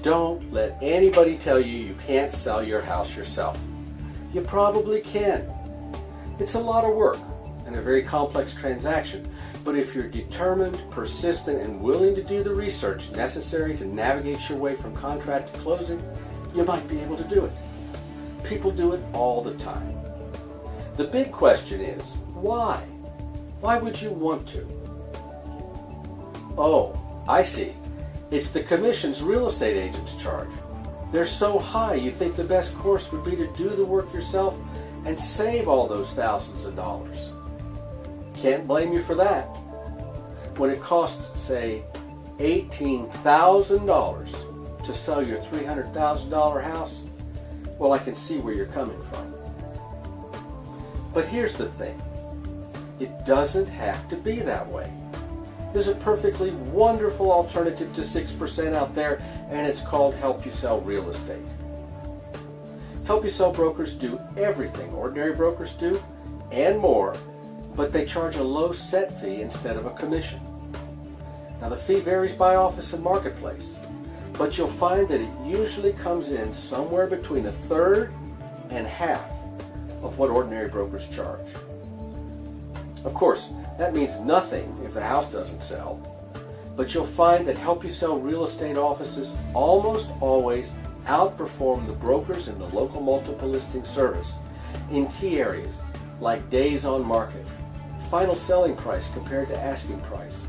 Don't let anybody tell you you can't sell your house yourself. You probably can. It's a lot of work and a very complex transaction, but if you're determined, persistent, and willing to do the research necessary to navigate your way from contract to closing, you might be able to do it. People do it all the time. The big question is, why? Why would you want to? Oh, I see. It's the commissions real estate agents charge. They're so high you think the best course would be to do the work yourself and save all those thousands of dollars. Can't blame you for that. When it costs, say, $18,000 to sell your $300,000 house, well, I can see where you're coming from. But here's the thing. It doesn't have to be that way. There's a perfectly wonderful alternative to 6% out there, and it's called Help You Sell Real Estate. Help You Sell brokers do everything ordinary brokers do and more, but they charge a low set fee instead of a commission. Now the fee varies by office and marketplace, but you'll find that it usually comes in somewhere between a third and half of what ordinary brokers charge. Of course, that means nothing if the house doesn't sell, but you'll find that Help You Sell real estate offices almost always outperform the brokers in the local multiple listing service in key areas like days on market, final selling price compared to asking price,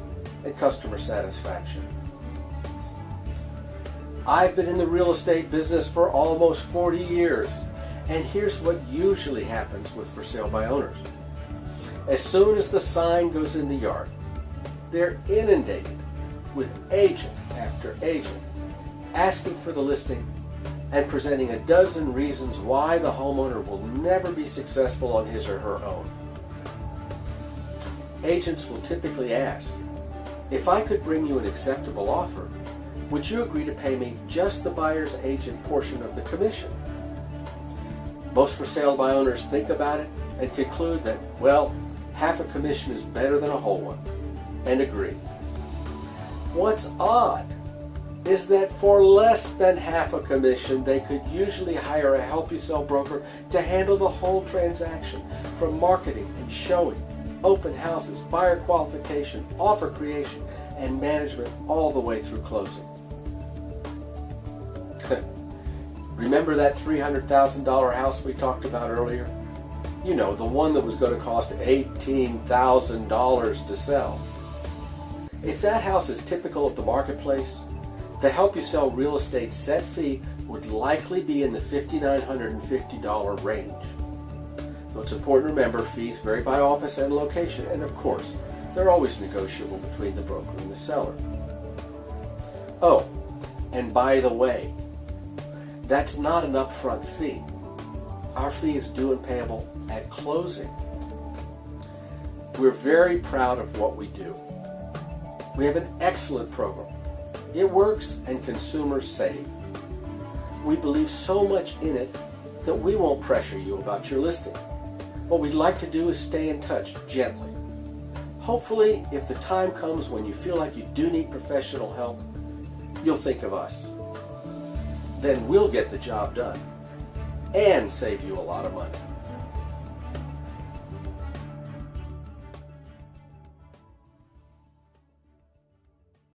and customer satisfaction. I've been in the real estate business for almost 40 years, and here's what usually happens with for sale by owners. As soon as the sign goes in the yard, they're inundated with agent after agent asking for the listing and presenting a dozen reasons why the homeowner will never be successful on his or her own. Agents will typically ask, if I could bring you an acceptable offer, would you agree to pay me just the buyer's agent portion of the commission? Most for sale by owners think about it and conclude that, well, half a commission is better than a whole one, and agree. What's odd is that for less than half a commission, they could usually hire a Help You Sell broker to handle the whole transaction, from marketing and showing, open houses, buyer qualification, offer creation, and management all the way through closing. Remember that $300,000 house we talked about earlier? You know, the one that was going to cost $18,000 to sell. If that house is typical of the marketplace, the Help You Sell real estate set fee would likely be in the $5,950 range. Though it's important to remember fees vary by office and location, and of course, they're always negotiable between the broker and the seller. Oh, and by the way, that's not an upfront fee. Our fee is due and payable at closing. We're very proud of what we do. We have an excellent program. It works and consumers save. We believe so much in it that we won't pressure you about your listing. What we'd like to do is stay in touch gently. Hopefully, if the time comes when you feel like you do need professional help, you'll think of us. Then we'll get the job done and save you a lot of money.